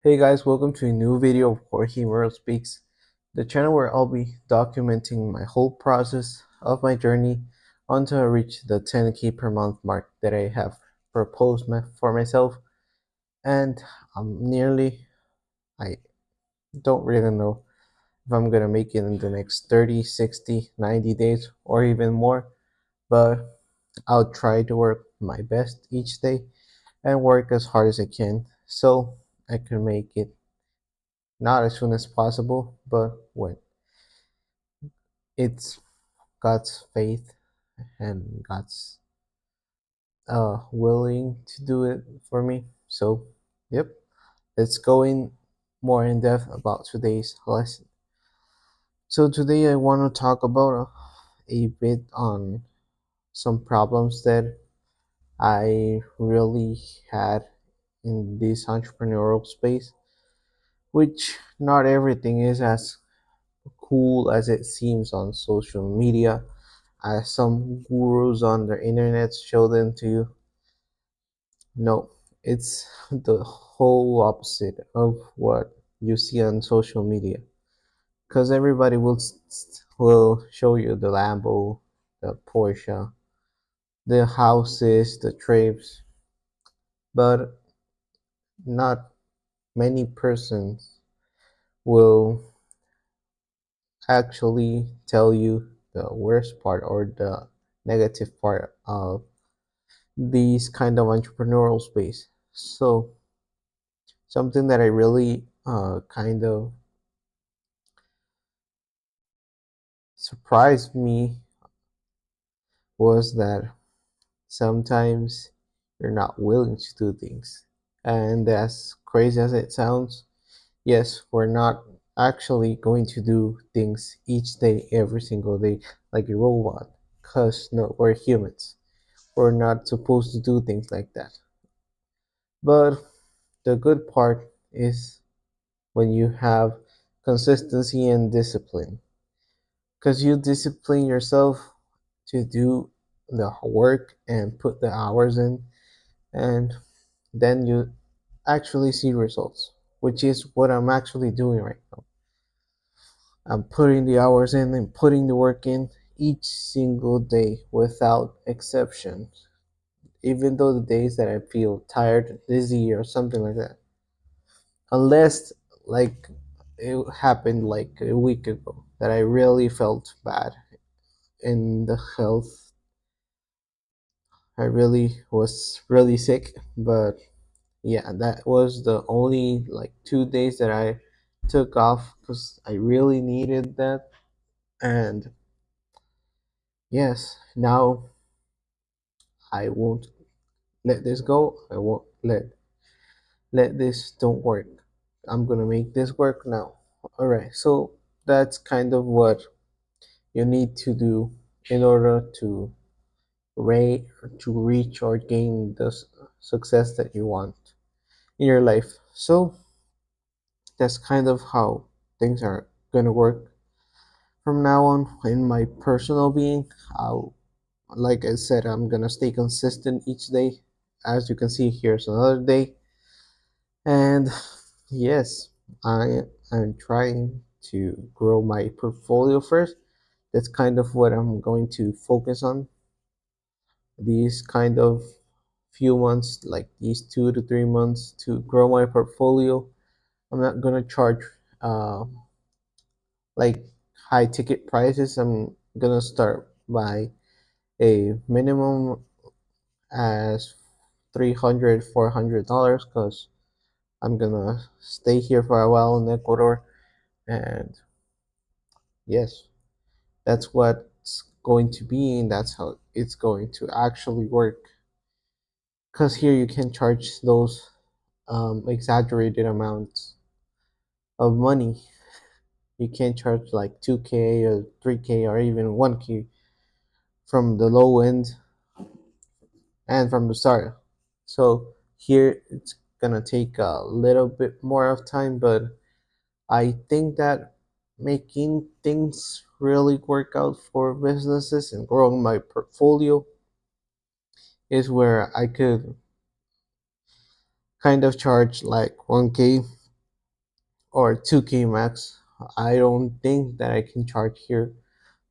Hey guys, welcome to a new video of Jorge Muro Speaks, the channel where I'll be documenting my whole process of my journey until I reach the 10K per month mark that I have proposed for myself. And I don't really know if I'm gonna make it in the next 30, 60, 90 days or even more, but I'll try to work my best each day and work as hard as I can so I can make it not as soon as possible, but when it's God's faith and God's willing to do it for me. So, yep, let's go in more in depth about today's lesson. So today I want to talk about a bit on some problems that I really had in this entrepreneurial space, which not everything is as cool as it seems on social media, as some gurus on the internet show them to you. No, it's the whole opposite of what you see on social media. Because everybody will show you the Lambo, the Porsche, the houses, the trips, but not many persons will actually tell you the worst part or the negative part of these kind of entrepreneurial space. So something that I really kind of surprised me was that sometimes you're not willing to do things. And as crazy as it sounds, yes, we're not actually going to do things each day, every single day, like a robot. Because, no, we're humans. We're not supposed to do things like that. But the good part is when you have consistency and discipline. Because you discipline yourself to do the work and put the hours in, and then you actually see results, which is what I'm actually doing right now. I'm putting the hours in and putting the work in each single day without exception, even though the days that I feel tired, dizzy, or something like that. Unless, like, it happened like a week ago that I really felt bad in the health. I really was really sick, but yeah, that was the only like 2 days that I took off because I really needed that. And yes, now I won't let this go. I won't let this don't work. I'm gonna make this work now. All right, so that's kind of what you need to do in order to rate to reach or gain the success that you want in your life. So that's kind of how things are gonna work from now on in my personal being. I'll, like I said, I'm gonna stay consistent each day. As you can see, here's another day, and yes, I am trying to grow my portfolio first. That's kind of what I'm going to focus on these kind of few months, like these 2 to 3 months, to grow my portfolio. I'm not gonna charge uh, like high ticket prices. I'm gonna start by a minimum as 300, $400 because I'm gonna stay here for a while in Ecuador. And yes, that's what's going to be, and that's how it's going to actually work. Because here you can charge those exaggerated amounts of money. You can't charge like 2K or 3K or even 1K from the low end and from the start. So here it's gonna take a little bit more of time, but I think that making things really work out for businesses and growing my portfolio is where I could kind of charge like 1K. or 2K max. I don't think that I can charge here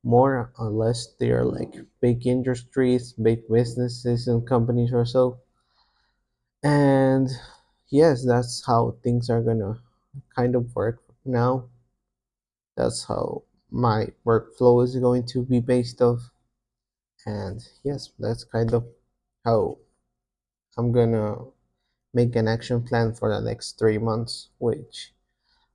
more unless they are like big industries, big businesses and companies or so. And yes, that's how things are gonna kind of work now. That's how my workflow is going to be based off. And yes, that's kind of how I'm gonna make an action plan for the next 3 months, which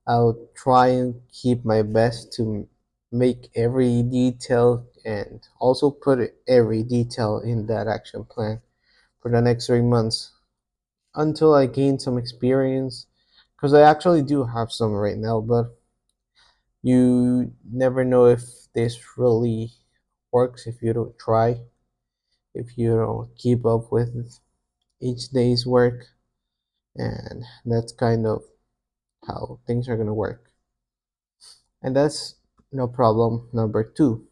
I'll try and keep my best to make every detail and also put every detail in that action plan for the next 3 months until I gain some experience. Because I actually do have some right now, but you never know if this really works if you don't try, if you don't keep up with each day's work, and that's kind of how things are going to work. And that's no problem number two,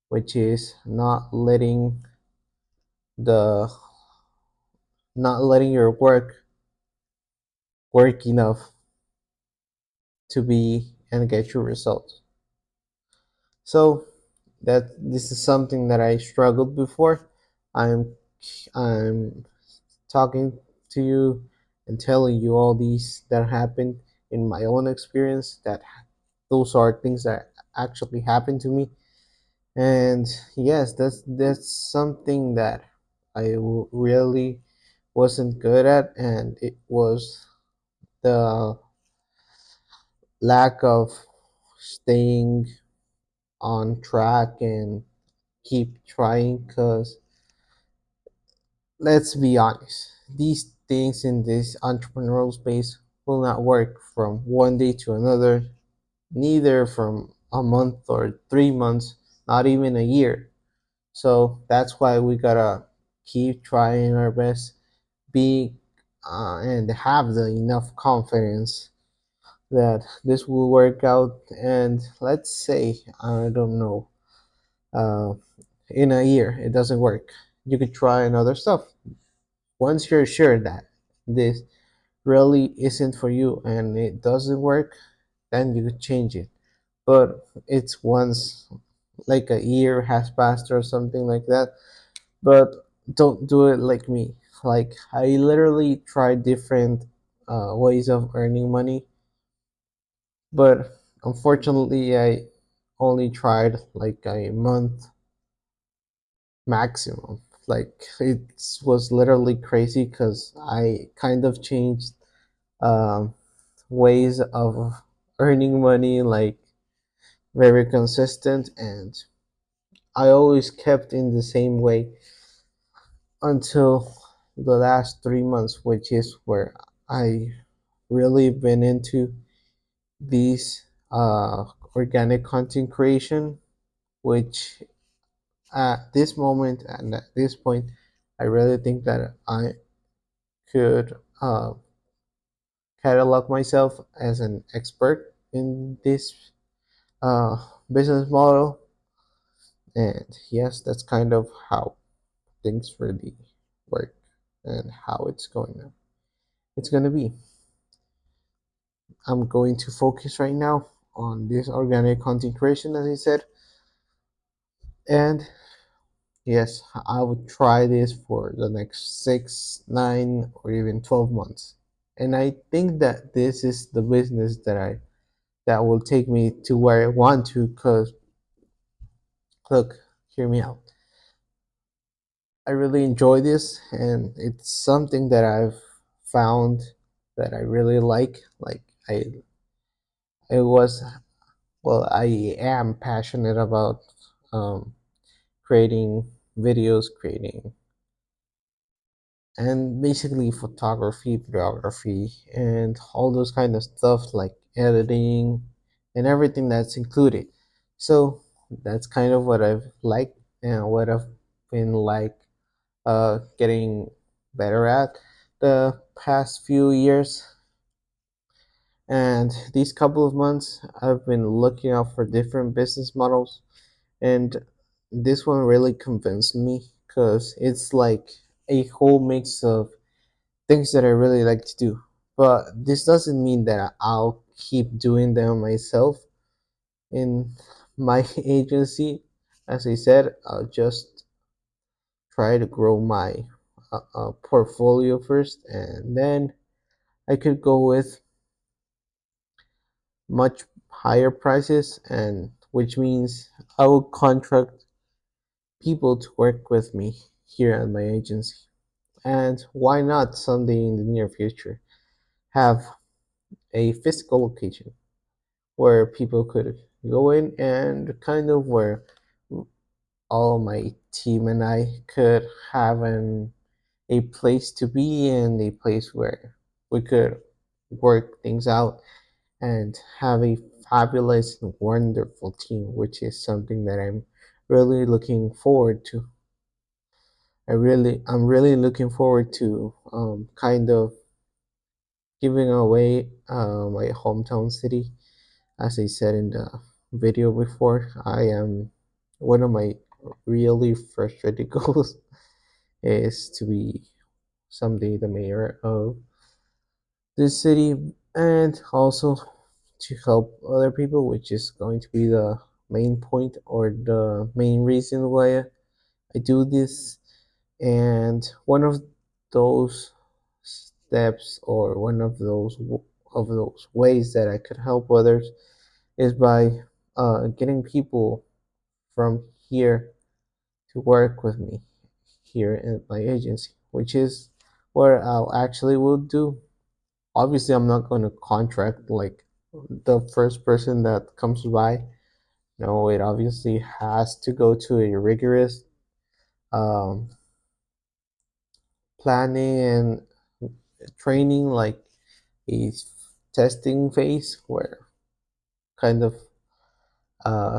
which is the not letting your work enough to be and get your results. So that this is something that I struggled before. I'm talking to you and telling you all these that happened in my own experience, that those are things that actually happened to me. And yes, that's something that really wasn't good at, and it was the lack of staying on track and keep trying. Because let's be honest, these things in this entrepreneurial space will not work from one day to another, neither from a month or 3 months, not even a year. So that's why we gotta keep trying our best, be and have the enough confidence that this will work out. And let's say, I don't know, uh, in a year it doesn't work, you could try another stuff. Once you're sure that this really isn't for you and it doesn't work, then you could change it. But it's once like a year has passed or something like that. But don't do it like me. Like, I literally tried different ways of earning money, but unfortunately I only tried like a month maximum. Like, it was literally crazy because I kind of changed um, ways of earning money, like very consistent, and I always kept in the same way until the last 3 months, which is where I really been into these organic content creation, which at this moment and at this point, I really think that I could catalog myself as an expert in this uh, business model. And yes, that's kind of how things really work and how it's gonna be. I'm going to focus right now on this organic content creation, as I said. And yes, I would try this for the next 6, 9, or even 12 months. And I think that this is the business that will take me to where I want to. Cause look, hear me out. I really enjoy this, and it's something that I've found that I really like. Like, I was well, I am passionate about um, creating videos, creating, and basically photography, videography, and all those kind of stuff like editing and everything that's included. So that's kind of what I've liked and what I've been like getting better at the past few years. And these couple of months, I've been looking out for different business models, and this one really convinced me because it's like a whole mix of things that I really like to do. But this doesn't mean that I'll keep doing them myself in my agency. As I said, I'll just try to grow my portfolio first, and then I could go with much higher prices, and which means I will contract people to work with me here at my agency. And why not someday in the near future have a physical location where people could go in and kind of where all my team and I could have a place to be and a place where we could work things out and have a fabulous and wonderful team, which is something that I'm really looking forward to. I'm really looking forward to kind of giving away my hometown city. As I said in the video before, I am one of my really frustrated goals is to be someday the mayor of this city and also to help other people, which is going to be the main point or the main reason why I do this. And one of those steps or one of those ways that I could help others is by getting people from here to work with me here in my agency, which is what I'll actually will do. Obviously, I'm not going to contract like the first person that comes by. No, it obviously has to go to a rigorous um, planning and training, like a testing phase where kind of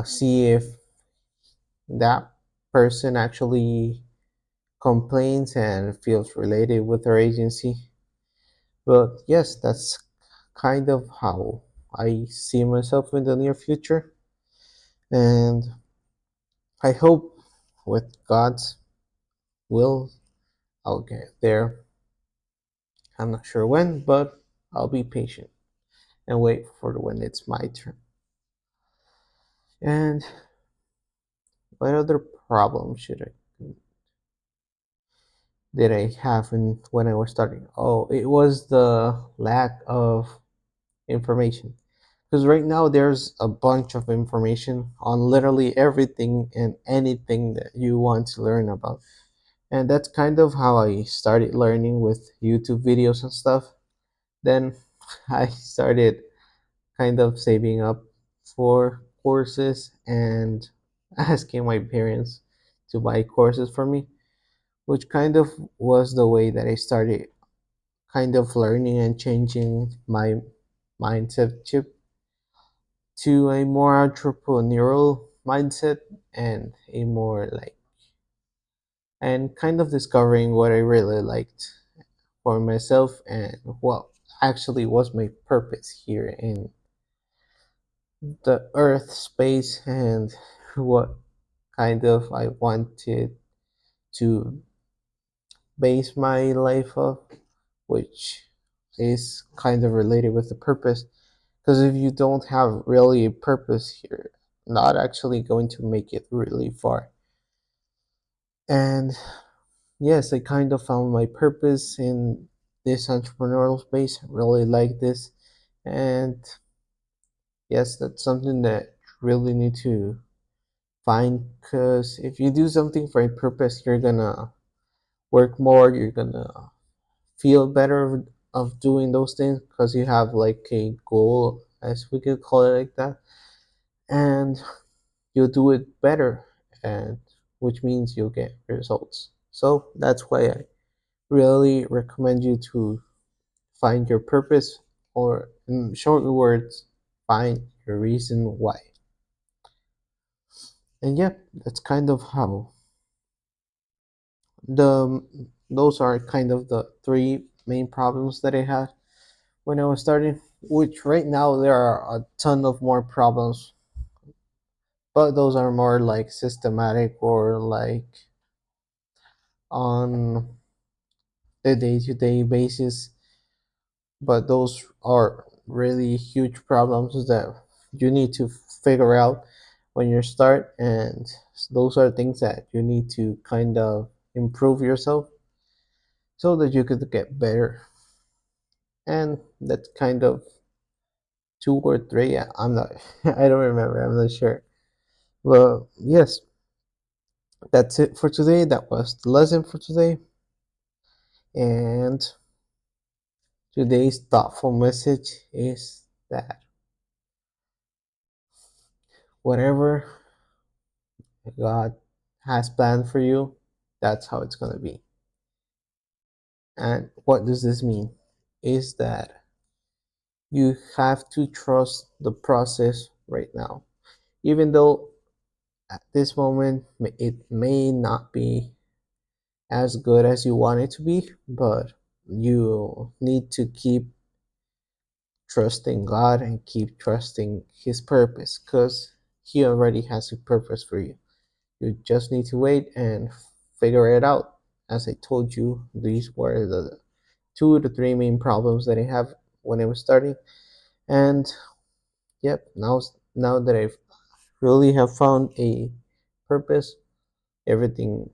see if that person actually complains and feels related with our agency. But yes, that's kind of how I see myself in the near future. And I hope with God's will, I'll get there. I'm not sure when, but I'll be patient and wait for when it's my turn. And what other problem should I did I have when I was starting? Oh, it was the lack of information. Because right now there's a bunch of information on literally everything and anything that you want to learn about. And that's kind of how I started learning with YouTube videos and stuff. Then I started kind of saving up for courses and asking my parents to buy courses for me, which kind of was the way that I started kind of learning and changing my mindset to a more entrepreneurial mindset and a more like and kind of discovering what I really liked for myself and what actually was my purpose here in the earth space and what kind of I wanted to base my life off, which is kind of related with the purpose. Because if you don't have really a purpose, you're not actually going to make it really far. And yes, I kind of found my purpose in this entrepreneurial space. I really like this. And yes, that's something that you really need to find because if you do something for a purpose, you're gonna work more, you're gonna feel better of doing those things because you have like a goal, as we could call it like that, and you'll do it better, and which means you'll get results. So that's why I really recommend you to find your purpose, or in short words, find your reason why. And yeah, that's kind of how the those are kind of the three main problems that I had when I was starting. Which right now there are a ton of more problems, but those are more like systematic or like on a day-to-day basis. But those are really huge problems that you need to figure out when you start, and those are things that you need to kind of improve yourself so that you could get better. And that's kind of two or three. I'm not, I don't remember, I'm not sure. Well, yes, that's it for today. That was the lesson for today. And today's thoughtful message is that whatever God has planned for you, that's how it's going to be. And what does this mean? Is that you have to trust the process right now. Even though at this moment it may not be as good as you want it to be, but you need to keep trusting God and keep trusting His purpose because He already has a purpose for you. You just need to wait and figure it out. As I told you, these were the two to three main problems that I have when I was starting. And yep, now that I really have found a purpose, everything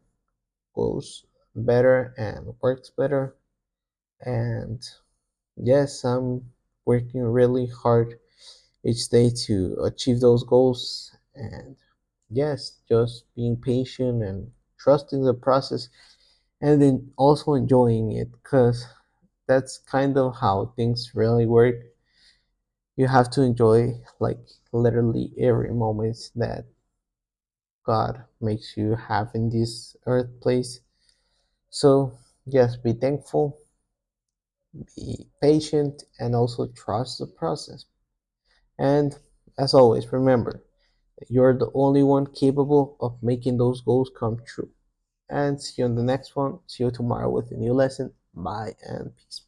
goes better and works better. And yes, I'm working really hard each day to achieve those goals. And yes, just being patient and trusting the process, and then also enjoying it because that's kind of how things really work. You have to enjoy like literally every moment that God makes you have in this earth place. So yes, be thankful, be patient, and also trust the process. And as always, remember that you're the only one capable of making those goals come true. And see you on the next one. See you tomorrow with a new lesson. Bye and peace.